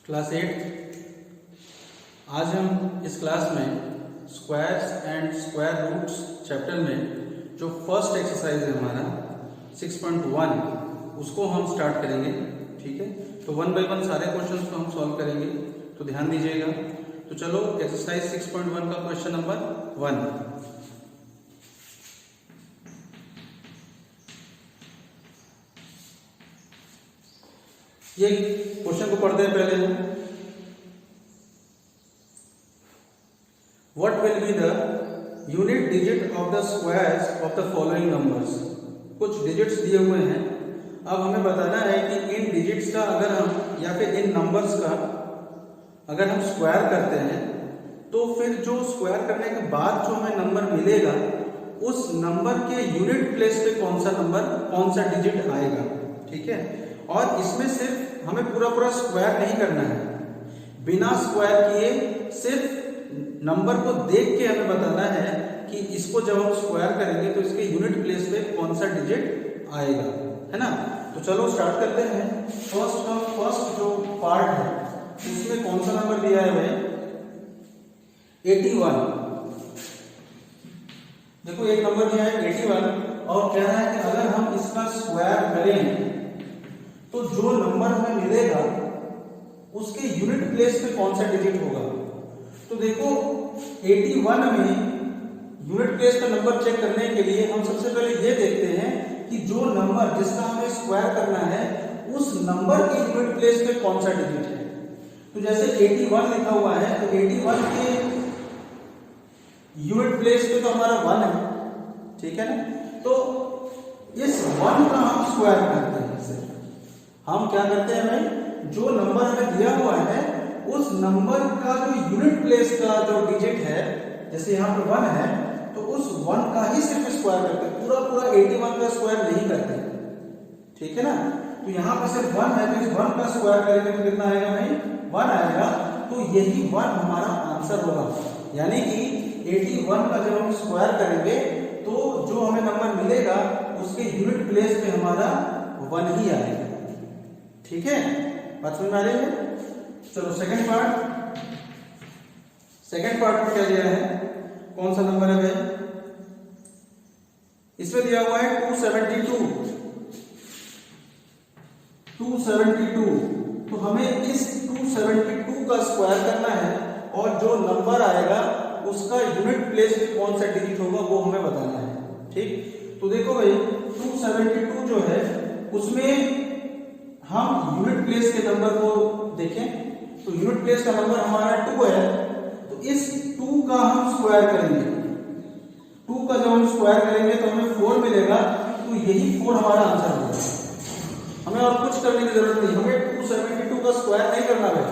Class 8। आज हम इस क्लास में squares and square roots chapter में जो फर्स्ट एक्सरसाइज है हमारा 6.1 उसको हम स्टार्ट करेंगे। ठीक है, तो वन बाय वन सारे क्वेश्चंस को हम सॉल्व करेंगे, तो ध्यान दीजिएगा। तो चलो एक्सरसाइज 6.1 का क्वेश्चन नंबर 1। ये क्वेश्चन को पढ़ते हैं पहले हम। What will be the unit digit of the squares of the following numbers? कुछ डिजिट्स दिए हुए हैं। अब हमें बताना है कि इन डिजिट्स का अगर हम या फिर इन नंबर्स का अगर हम स्क्वायर करते हैं तो फिर जो स्क्वायर करने के बाद जो हमें नंबर मिलेगा उस नंबर के यूनिट प्लेस पे कौन सा डिजिट आएगा। ठीक है, और इसमें सिर्फ हमें पूरा स्क्वायर नहीं करना है, बिना स्क्वायर किए सिर्फ नंबर को देख के हमें बताना है कि इसको जब हम स्क्वायर करेंगे तो इसके यूनिट प्लेस पे कौन सा डिजिट आएगा, है ना। तो चलो स्टार्ट करते हैं। फर्स्ट जो पार्ट है उसमें कौन सा नंबर दिया है भाई? 81। देखो एक नंबर दिया है 81 और कह रहा है कि अगर हम इसका स्क्वायर करें तो जो नंबर हमें मिलेगा उसके यूनिट प्लेस पे कौन सा डिजिट होगा। तो देखो 81 में यूनिट प्लेस पे नंबर चेक करने के लिए हम सबसे पहले ये देखते हैं कि जो नंबर जिसका हमें स्क्वायर करना है उस नंबर के यूनिट प्लेस पे कौन सा डिजिट है। तो जैसे 81 लिखा हुआ है तो 81 के यूनिट प्लेस पे तो हमारा 1 है, ठीक है ना। तो इस 1 का हम स्क्वायर करते हैं। हम क्या करते हैं भाई, जो नंबर हमें दिया हुआ है उस नंबर का जो यूनिट प्लेस का जो डिजिट है, जैसे यहाँ पे 1 है तो उस 1 का ही सिर्फ स्क्वायर करते हैं, पूरा 81 का स्क्वायर नहीं करते, ठीक है ना। तो यहाँ पे सिर्फ 1 है तो इस 1 का स्क्वायर करेंगे तो कितना आएगा भाई? 1 आएगा। तो यही 1 हमारा आंसर होगा, यानी कि 81 का जब हम स्क्वायर करेंगे तो जो हमें नंबर मिलेगा उसके यूनिट प्लेस पे हमारा 1 ही आएगा। ठीक है, बात समझ में आ रही है। चलो सेकंड पार्ट में क्या दिया है, कौन सा नंबर है भाई? इसमें दिया हुआ है 272। तो हमें इस 272 का स्क्वायर करना है और जो नंबर आएगा उसका यूनिट प्लेस पे कौन सा डिजिट होगा वो हमें बताना है। ठीक, तो देखो भाई 272 जो है उसमें हम यूनिट प्लेस के नंबर को देखें तो यूनिट प्लेस का नंबर हमारा 2 है, तो इस 2 का हम स्क्वायर करेंगे। 2 का जब हम स्क्वायर करेंगे तो हमें 4 मिलेगा, तो यही 4 हमारा आंसर होगा। हमें और कुछ करने की जरूरत नहीं, हमें 272 का स्क्वायर नहीं करना है,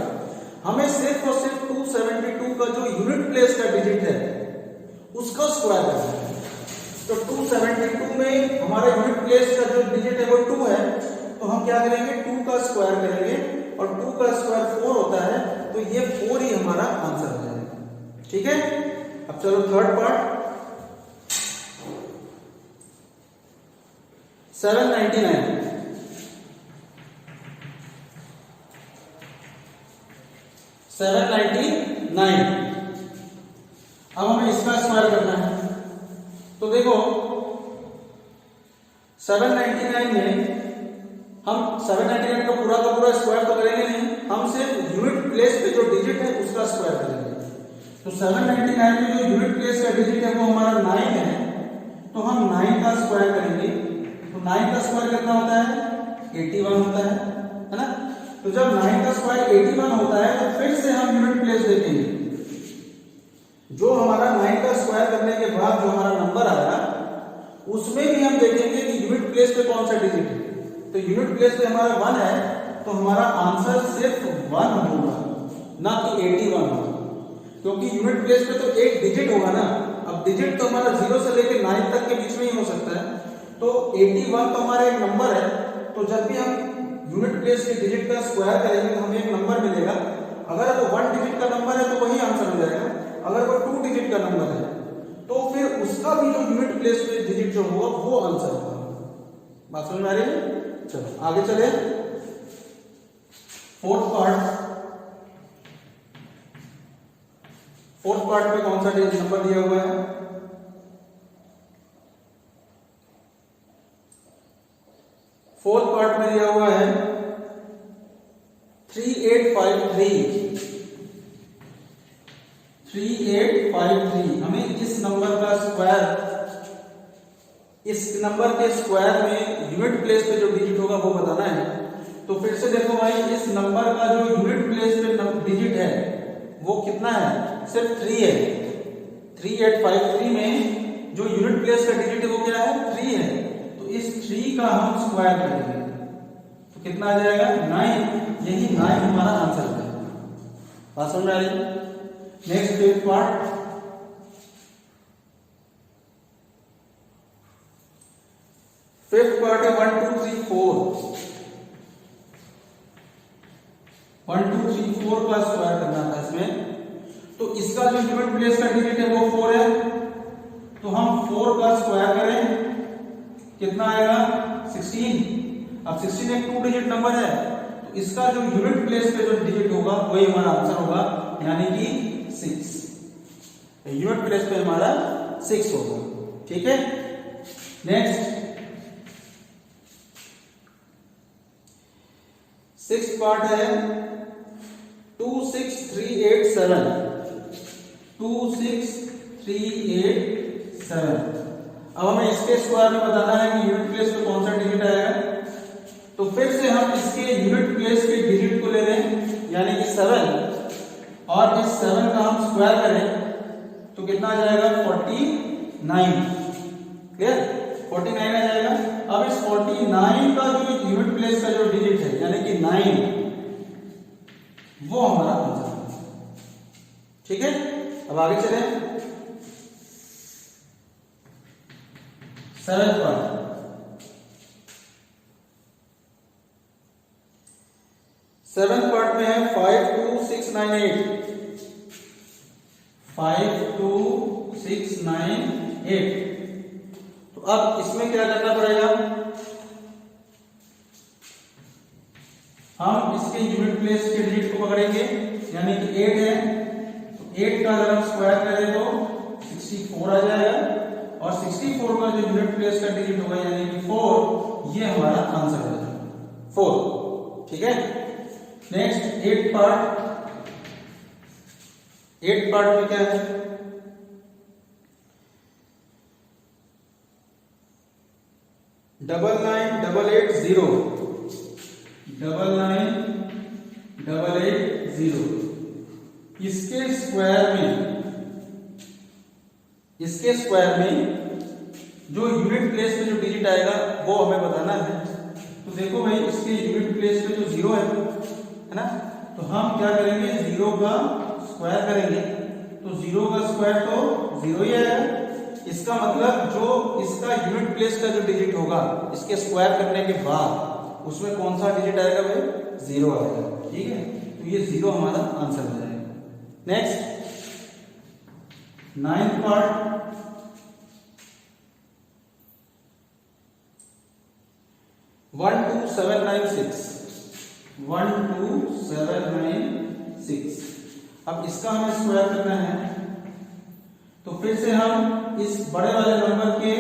हमें सिर्फ और सिर्फ 272 का जो यूनिट प्लेस का डिजिट है उसका स्क्वायर करना है। तो 272 में हमारा यूनिट प्लेस का जो डिजिट है वो 2 है, तो हम क्या करेंगे 2 का स्क्वायर करेंगे और 2 का स्क्वायर 4 होता है, तो ये 4 ही हमारा आंसर हो जाएगा। ठीक है, अब चलो थर्ड पार्ट 799। अब हमें इसका स्क्वायर करना है। तो देखो 799 में हम 799 का पूरा स्क्वायर तो करेंगे नहीं, हम सिर्फ यूनिट प्लेस पे जो डिजिट है उसका स्क्वायर करेंगे। तो 799 में जो यूनिट प्लेस का डिजिट है वो हमारा 9 है, तो हम 9 का स्क्वायर करेंगे। तो 9 का स्क्वायर कितना होता है? 81 होता है ना। तो जब 9 का स्क्वायर 81 होता है तो फिर से हम यूनिट प्लेस देखेंगे। जो हमारा 9 का स्क्वायर करने के बाद जो हमारा नंबर आएगा उसमें भी हम देखेंगे कि यूनिट प्लेस पे कौन सा डिजिट है। तो यूनिट प्लेस पे हमारा 1 है, तो हमारा आंसर सिर्फ 1 होगा, ना कि 81 होगा, क्योंकि यूनिट प्लेस पे तो एक डिजिट होगा ना। अब डिजिट तो हमारा 0 से लेकर 9 तक के बीच में ही हो सकता है, तो 81 तो हमारा एक नंबर है। तो जब भी हम यूनिट प्लेस के डिजिट का स्क्वायर करेंगे तो हमें एक नंबर मिलेगा। अगर वो 1 डिजिट का नंबर है तो वही आंसर हो जाएगा, अगर वो 2 डिजिट का नंबर है तो फिर उसका भी जो यूनिट प्लेस पे डिजिट जो होगा वो आंसर होगा। बात समझ में आ रही है। चलो आगे चले, फोर्थ पार्ट फोर्थ पार्ट में कौन सा नंबर दिया हुआ है? फोर्थ पार्ट में दिया हुआ है 3853। 3853। हमें इस नंबर का स्क्वायर, इस नंबर के स्क्वायर में यूनिट प्लेस पे जो डिजिट होगा वो बताना है। तो फिर से देखो भाई, इस नंबर का जो यूनिट प्लेस पे डिजिट है वो कितना है? सिर्फ 3 है। 3853 में जो यूनिट प्लेस का डिजिट है वो क्या है? 3 है। तो इस 3 का हम स्क्वायर करेंगे तो कितना आ जाएगा? 9। यही 9 हमारा आंसर है। बात समझ में आ रही? Next fifth part, fifth part है 1 2 3 4। 1 2 3 4 का स्क्वायर करना था इसमें। तो इसका जो यूनिट प्लेस का डिजिट है वो 4 है। तो हम 4 का स्क्वायर करें, कितना आएगा? 16। अब 16 एक 2 डिजिट नंबर है, तो इसका जो यूनिट प्लेस पे जो डिजिट होगा वही हमारा आंसर होगा, यानी कि 6। यूनिट प्लेस पे हमारा 6 होगा। ठीक है। नेक्स्ट सिक्स पार्ट है 26387। 26387। अब हमें इसके स्क्वायर में बताना है कि यूनिट प्लेस पे कौन सा डिजिट आएगा। तो फिर से हम इसके यूनिट प्लेस के डिजिट को ले लें, यानी कि 7, और इस 7 का हम स्क्वायर करें तो कितना आ जाएगा? 49। क्लियर? 49 आ जाएगा। अब इस 49 का जो यूनिट प्लेस का जो डिजिट है यानी कि 9, वो हमारा आंसर है। ठीक है। अब आगे चलें। 7th पार्ट, 7th पार्ट में है 52698। 52698। तो अब इसमें क्या करना पड़ेगा? हम इसके यूनिट प्लेस के डिजिट को पकड़ेंगे, यानी कि 8 है। तो 8 का अगर हम स्क्वायर करें तो 64 आ जाएगा, और 64 का जो यूनिट प्लेस का डिजिट होगा यानी कि 4, ये हमारा आंसर है 4। ठीक है। Next 8 part. 8 पार्ट में क्या है? 99880। 99880। इसके स्क्वायर में जो यूनिट प्लेस पे जो डिजिट आएगा वो हमें बताना है। तो देखो भाई, इसके यूनिट प्लेस पे तो 0 है ना, तो हम क्या करेंगे? 0 का स्क्वायर करेंगे। तो 0 का स्क्वायर तो 0 ही आएगा। इसका मतलब जो इसका यूनिट प्लेस का जो डिजिट होगा इसके स्क्वायर करने के बाद उसमें कौन सा डिजिट आएगा भाई? 0 आएगा। ठीक है। तो ये 0 हमारा आंसर हो जाएगा। Next 9th part, 12796। 12796। अब इसका हमें स्क्वायर करना है। तो फिर से हम इस बड़े वाले नंबर के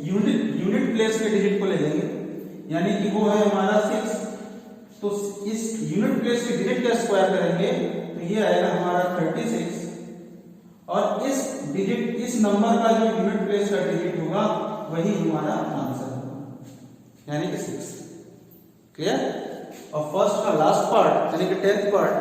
यूनिट प्लेस के डिजिट को ले लेंगे, यानी कि वो है हमारा 6। तो इस यूनिट प्लेस के डिजिट का स्क्वायर करेंगे तो ये आएगा हमारा 36, और इस नंबर का जो यूनिट प्लेस का डिजिट होगा वही हमारा आंसर होगा, यानी कि 6। क्लियर? और फर्स्ट का लास्ट पार्ट यानी कि 10th पार्ट,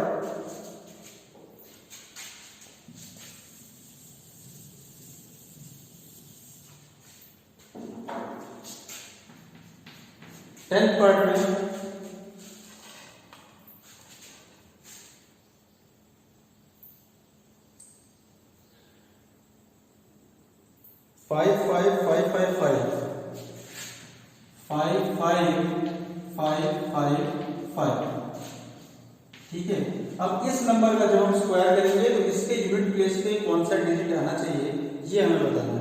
में 55555। ठीक है। अब इस नंबर का जब हम स्क्वायर करेंगे तो इसके यूनिट प्लेस पे कौन सा डिजिट आना चाहिए ये हमें बताना है।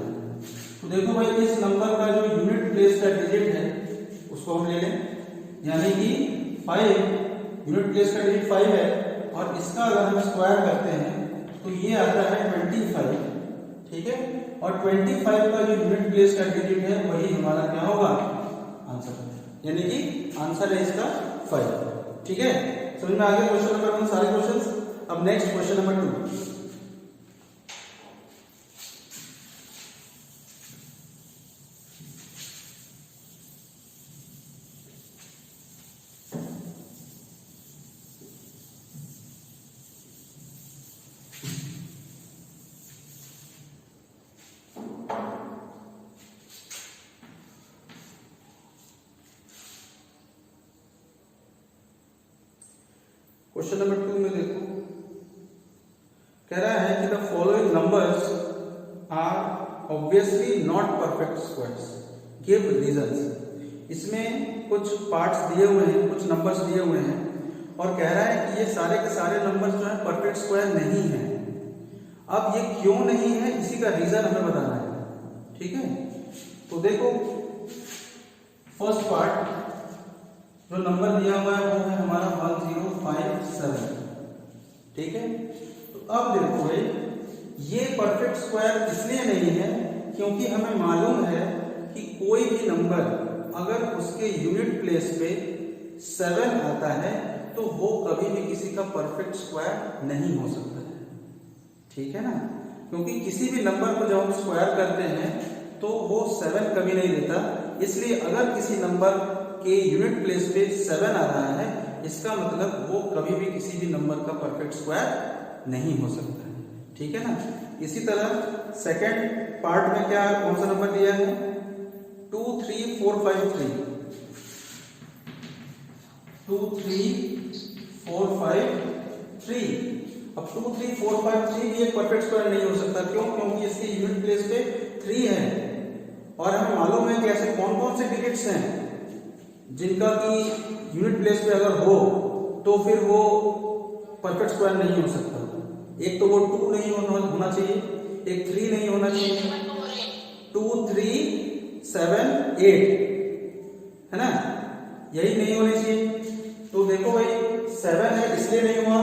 तो देखो भाई, इस नंबर का जो यूनिट प्लेस का डिजिट है उसको हम ले लें, यानी कि 5 यूनिट प्लेस का डिजिट 5 है, और इसका अगर हम स्क्वायर करते हैं तो ये आता है 25, ठीक है, और 25 का जो यूनिट प्लेस का डिजिट है वही हमारा क्या होगा, आंसर, यानी कि आंसर है इसका 5, ठीक है। समझ में आ गया क्वेश्चन नंबर 1 सारे क्वेश्चंस। अब next question number 2। Question number 2 में देखो, कह रहा है कि the following numbers are obviously not perfect squares, give reasons. इसमें कुछ पार्ट्स दिए हुए हैं, कुछ नंबर्स दिए हुए हैं, और कह रहा है कि ये सारे के सारे नंबर्स जो है परफेक्ट स्क्वायर नहीं है। अब ये क्यों नहीं है, इसी का रीजन हमें बताना है, ठीक है। तो देखो फर्स्ट पार्ट जो नंबर दिया हुआ है वो है हमारा 1057, ठीक है। तो अब देखो भाई, ये परफेक्ट स्क्वायर इसलिए नहीं है क्योंकि हमें मालूम है कि कोई भी नंबर अगर उसके यूनिट प्लेस पे 7 आता है तो वो कभी भी किसी का परफेक्ट स्क्वायर नहीं हो सकता है, ठीक है ना। क्योंकि किसी भी नंबर को जब हम स्क्वायर करते हैं तो वो 7 कभी नहीं देता। इसलिए अगर किसी नंबर के यूनिट प्लेस पे 7 आ रहा है, इसका मतलब वो कभी भी किसी भी नंबर का परफेक्ट स्क्वायर नहीं हो सकता है, ठीक है ना। इसी तरह सेकंड पार्ट में क्या, कौन सा नंबर दिया है, 23453, 23453। अब 23453 भी एक परफेक्ट स्क्वायर नहीं हो सकता, क्यों, क्योंकि इसके यूनिट प्लेस पे 3 है, और हमें मालूम है कि ऐसे कौन कौन से डिजिट्स हैं जिनका कि यूनिट प्लेस पे अगर हो तो फिर वो परफेक्ट स्क्वायर नहीं हो सकता। एक तो वो 2 नहीं होना चाहिए, एक 3 नहीं होना चाहिए, 2 3 7 8 है ना, यही नहीं होनी चाहिए। तो देखो भाई 7 है इसलिए नहीं हुआ,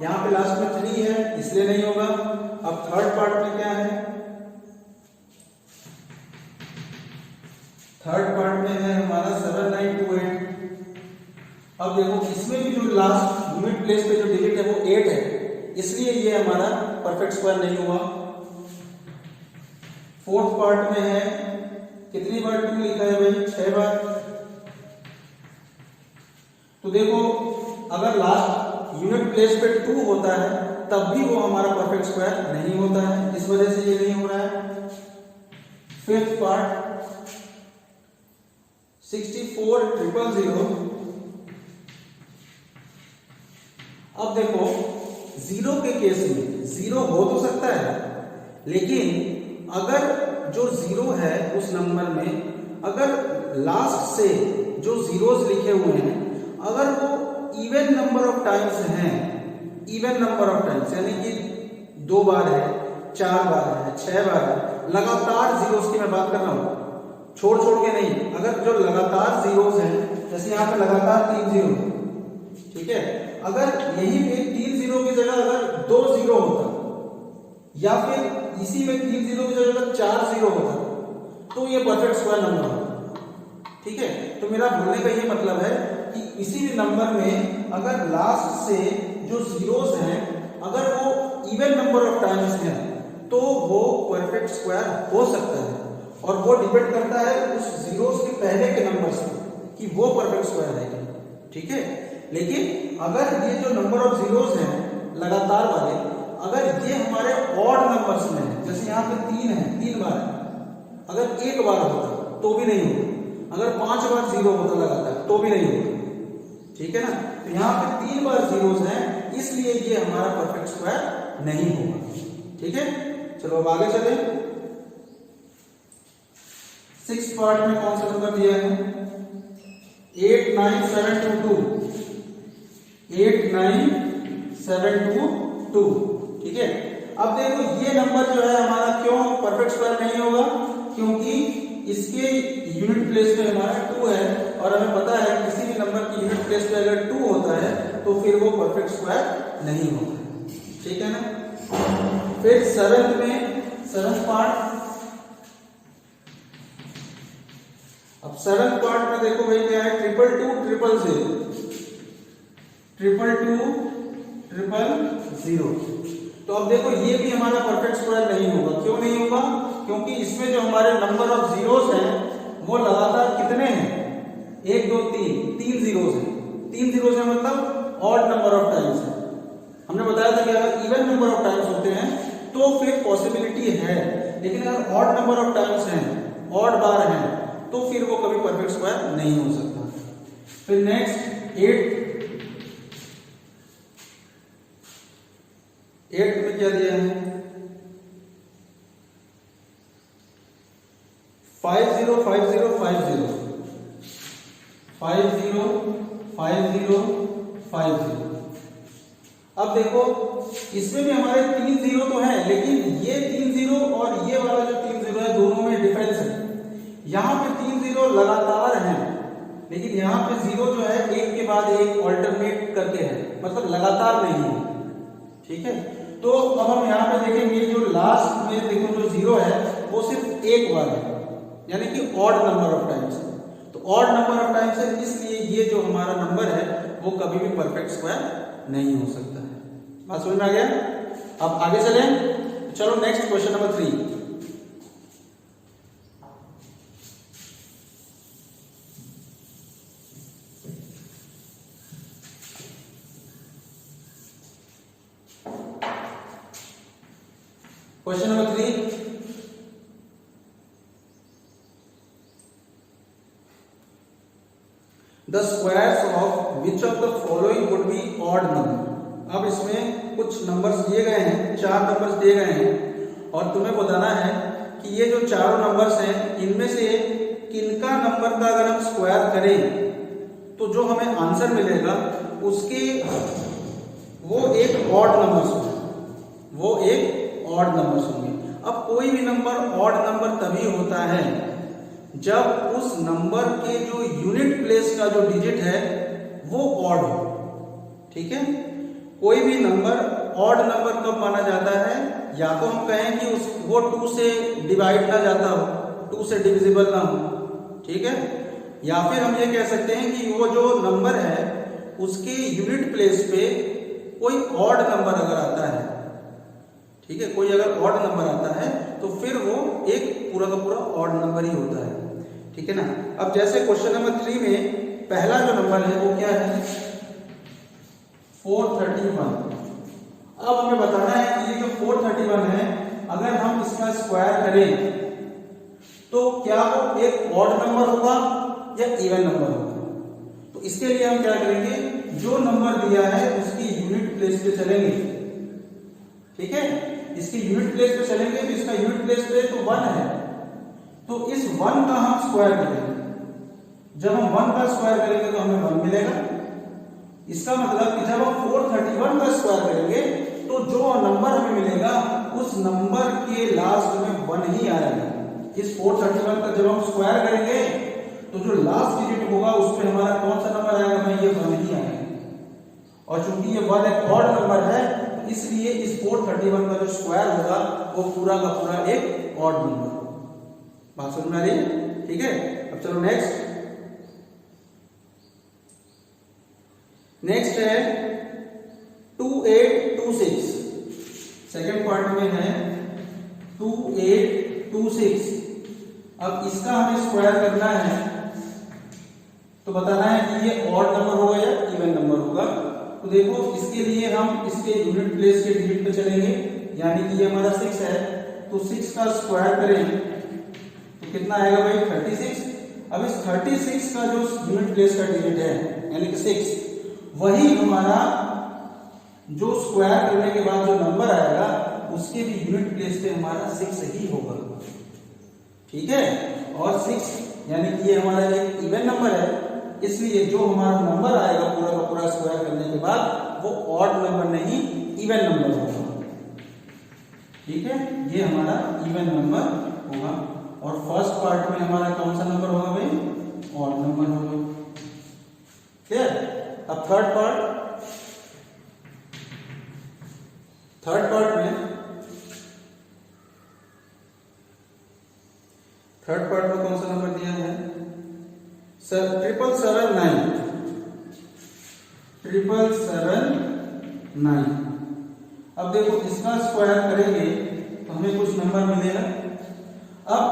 यहाँ पे लास्ट में 3 है इसलिए नहीं होगा। अब थर्ड पार्ट में क्या है, थर्ड पार्ट में है हमारा 7928। अब देखो इसमें भी जो लास्ट यूनिट प्लेस पे जो डिजिट है वो 8 है, इसलिए ये हमारा परफेक्ट स्क्वायर नहीं हुआ। फोर्थ पार्ट में है, कितनी बार 2 लिखा है भाई, 6 बार। तो देखो अगर लास्ट यूनिट प्लेस पे 2 होता है तब भी वो हमारा परफेक्ट स्क्वायर नहीं होता है, इस वजह से ये नहीं हो रहा है। Fifth part 64000। अब देखो जीरो के केस में जीरो हो तो सकता है, लेकिन अगर जो जीरो है उस नंबर में अगर लास्ट से जो जीरोस लिखे हुए हैं अगर वो इवन नंबर ऑफ टाइम्स हैं, इवन नंबर ऑफ टाइम्स यानी कि 2 बार है, 4 बार है, 6 बार है, लगातार जीरोस की मैं बात कर रहा हूं, छोड़ छोड़ के नहीं। अगर जो लगातार जीरोस हैं, जैसे यहाँ पे लगातार 3 जीरो, ठीक है, अगर यही पे 3 जीरो की जगह अगर 2 जीरो होता या फिर इसी में 3 जीरो की जगह 4 जीरो होता तो ये परफेक्ट स्क्वायर नंबर होता, ठीक है। तो मेरा बोलने का ये मतलब है कि किसी भी नंबर में अगर लास्ट से जो जीरोस हैं अगर वो इवन नंबर ऑफ टाइम्स हैं तो वो परफेक्ट स्क्वायर हो सकता है, और वो डिपेंड करता है उस जीरोस के पहले के नंबर से कि वो परफेक्ट स्क्वायर है, ठीक है। लेकिन अगर ये जो नंबर ऑफ जीरोस हैं लगातार वाले अगर ये हमारे ऑड नंबर्स में है, जैसे यहाँ पे 3 है, 3 बार है, अगर 1 बार होता तो भी नहीं होता, अगर 5 बार जीरो होता लगातार तो भी नहीं होता, ठीक है ना। तो यहाँ पे 3 बार जीरोस हैं, इसलिए ये हमारा परफेक्ट स्क्वायर नहीं होगा, ठीक है। चलो अब आगे चले। 6th पार्ट में कौन सा नंबर दिया है, 89722, 89722, ठीक है। अब देखो ये नंबर जो है हमारा क्यों परफेक्ट स्क्वायर नहीं होगा, क्योंकि इसके यूनिट प्लेस पे हमारा 2 है, और हमें पता है किसी भी नंबर की यूनिट प्लेस पे अगर 2 होता है तो फिर वो परफेक्ट स्क्वायर नहीं होता, ठीक है ना। Seventh part. अब सेवंथ पार्ट में देखो भाई क्या है, 222 तो अब देखो ये भी हमारा परफेक्ट स्क्वायर नहीं होगा। क्यों नहीं होगा? क्योंकि इसमें जो हमारे नंबर ऑफ जीरोस हैं वो लगातार कितने हैं, 1 2 3 जीरोस हैं। 3 जीरोस है मतलब ऑड नंबर ऑफ टाइम्स है। हमने बताया था कि अगर इवन नंबर ऑफ टाइम्स होते हैं तो फिर पॉसिबिलिटी है, लेकिन अगर ऑड नंबर ऑफ टाइम्स हैं, ऑड बार हैं, तो फिर वो कभी परफेक्ट स्क्वायर नहीं हो सकता। फिर नेक्स्ट 8 में क्या दिया है, 50 50 50 50 50 50। अब देखो इसमें भी हमारे 3 जीरो तो है, लेकिन ये 3 जीरो और ये वाला जो 3 जीरो है दोनों में डिफरेंस है। यहाँ पे 3 जीरो लगातार हैं, लेकिन यहाँ पे जीरो जो है एक के बाद एक ऑल्टरनेट करके है, मतलब लगातार नहीं है। ठीक है, तो अब हम यहाँ पे देखेंगे जो लास्ट में देखो जो जीरो है वो सिर्फ एक बार है, यानी कि ऑड नंबर ऑफ टाइम्स है। तो ऑड नंबर ऑफ टाइम्स है, इसलिए ये जो हमारा नंबर है वो कभी भी परफेक्ट स्क्वायर नहीं हो सकता है। बात समझ में आ गया? अब आगे चलें। चलो next question number 3। Question number 3, the squares of which of the following would be odd number. अब इसमें कुछ नंबर्स दिए गए हैं, 4 नंबर्स दिए गए हैं, और तुम्हें बताना है कि ये जो चारों नंबर्स हैं इनमें से किनका नंबर का अगर हम स्क्वायर करें तो जो हमें आंसर मिलेगा उसके वो एक ऑड नंबर्स होंगे, वो एक ऑड नंबर्स होंगे। अब कोई भी नंबर ऑड नंबर तभी होता है जब उस नंबर के जो यूनिट प्लेस का जो डिजिट है वो ऑड हो। ठीक है, कोई भी नंबर ऑड नंबर कब माना जाता है, या तो हम कहें कि वो 2 से डिवाइड ना जाता हो, 2 से डिविजिबल ना हो। ठीक है, या फिर हम ये कह सकते हैं कि वो जो नंबर है उसके यूनिट प्लेस पे कोई ऑड नंबर अगर आता है, ठीक है, कोई अगर ऑड नंबर आता है तो फिर वो एक पूरा का पूरा ऑड नंबर ही होता है। ठीक है ना। अब जैसे क्वेश्चन नंबर 3 में पहला जो नंबर है वो क्या है, 431। अब हमें बताना है कि ये जो 431 है अगर हम इसका स्क्वायर करें तो क्या वो एक ऑड नंबर होगा या इवन नंबर होगा। तो इसके लिए हम क्या करेंगे, जो नंबर दिया है उसकी यूनिट प्लेस पे चलेंगे। ठीक है, इसकी यूनिट प्लेस पे चलेंगे तो इसका यूनिट प्लेस पे तो 1 है, तो इस 1 का हम स्क्वायर करेंगे। जब हम 1 का स्क्वायर करेंगे तो हमें 1 मिलेगा। इसका मतलब कि जब हम 431 का स्क्वायर करेंगे तो जो नंबर हमें मिलेगा उस नंबर के लास्ट में 1 ही आएगा। इस 431 का जब हम स्क्वायर करेंगे तो जो लास्ट डिजिट होगा उस पे हमारा कौन सा नंबर आएगा भाई, ये 1 ही आएगा। और चूंकि ये 1 एक ऑड नंबर है तो इसलिए इस 431 का जो स्क्वायर होगा वो पूरा का पूरा एक ऑड नंबर। बात समझ में आ रही है? ठीक है, अब चलो नेक्स्ट है 2826। सेकेंड पार्ट में है 2826। अब इसका हमें स्क्वायर करना है तो बताना है कि ये ऑड नंबर होगा या इवन नंबर होगा। तो देखो इसके लिए हम इसके यूनिट प्लेस के डिजिट पे चलेंगे, यानी कि ये हमारा 6 है तो 6 का स्क्वायर करें तो कितना आएगा भाई, 36। अब इस 36 का जो यूनिट प्लेस का डिजिट है यानी कि 6, वही हमारा जो स्क्वायर करने के बाद जो नंबर आएगा उसके भी यूनिट प्लेस पे हमारा 6 ही होगा। ठीक है, और 6 यानी कि ये हमारा एक इवन नंबर है, इसलिए जो हमारा नंबर आएगा पूरा का पूरा स्क्वायर करने के बाद वो ऑड नंबर नहीं इवन नंबर होगा। ठीक है, ये हमारा इवन नंबर होगा। और फर्स्ट पार्ट में हमारा कौन सा नंबर होगा भाई, ऑड नंबर होगा। क्लियर। अब थर्ड पार्ट में थर्ड पार्ट में कौन सा नंबर दिया है सर? 777 अब देखो इसका स्क्वायर करेंगे तो हमें कुछ नंबर मिलेगा। अब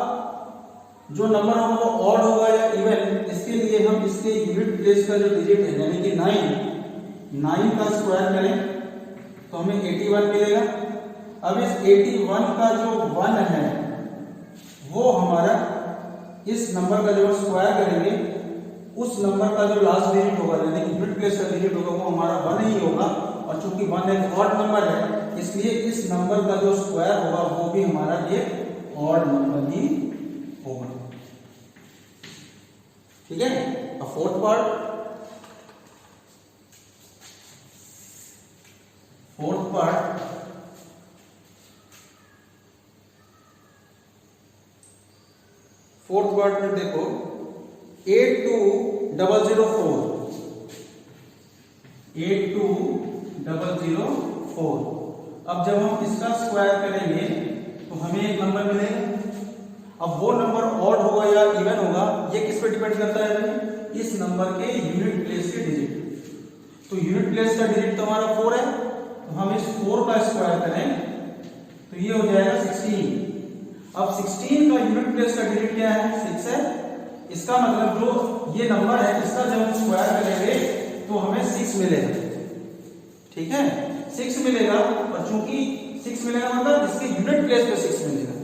जो नंबर होगा वो ऑड होगा या इवन, इसके लिए हम इसके यूनिट प्लेस का जो डिजिट है यानी कि 9 का स्क्वायर करें तो हमें 81 मिलेगा। अब इस 81 का जो 1 है वो हमारा इस नंबर का जब स्क्वायर करेंगे उस नंबर का जो लास्ट डिजिट होगा यानी कि यूनिट प्लेस का डिजिट होगा वो हमारा 1 ही होगा, और चूंकि 1 एक ऑड नंबर है इसलिए इस नंबर का जो स्क्वायर होगा वो भी हमारा एक ऑड नंबर ही होगा। ठीक है। अब फोर्थ पार्ट में देखो 82004। अब जब हम इसका स्क्वायर करेंगे तो हमें एक नंबर मिलेगा। अब वो नंबर ऑड होगा या इवन होगा ये किस पे डिपेंड करता है भाई? इस नंबर के यूनिट प्लेस के डिजिट। तो यूनिट प्लेस का डिजिट तो हमारा 4 है, तो हम इस 4 का स्क्वायर करें तो ये हो जाएगा 16। अब 16 का यूनिट प्लेस का डिजिट क्या है? 6 है। इसका मतलब जो ये नंबर है इसका जब हम स्क्वायर करेंगे तो हमें 6 मिलेगा। ठीक है, 6 मिलेगा, और चूंकि 6 मिलेगा मतलब इसके यूनिट प्लेस पे 6 मिलेगा,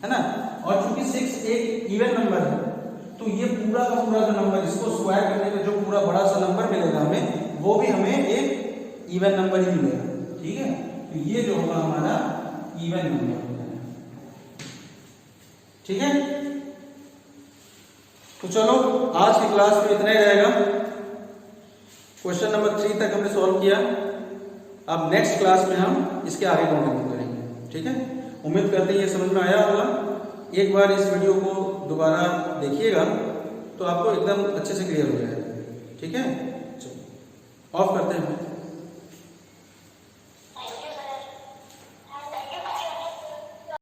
है ना। और चूंकि 6 एक इवन नंबर है तो ये पूरा का पूरा जो नंबर इसको स्क्वायर करने पे जो पूरा बड़ा सा नंबर मिलेगा हमें वो भी हमें एक इवन नंबर ही मिलेगा। ठीक है, तो ये जो होगा हमारा इवन नंबर होगा। ठीक है, तो चलो आज की क्लास में इतना ही रहेगा। क्वेश्चन नंबर 3 तक हमने सॉल्व किया। अब नेक्स्ट क्लास में हम इसके आगे कंटिन्यू करेंगे। ठीक है, उम्मीद करते हैं ये समझ में आया होगा। एक बार इस वीडियो को दोबारा देखिएगा तो आपको एकदम अच्छे से क्लियर हो जाएगा। ठीक है, चलो ऑफ करते हैं।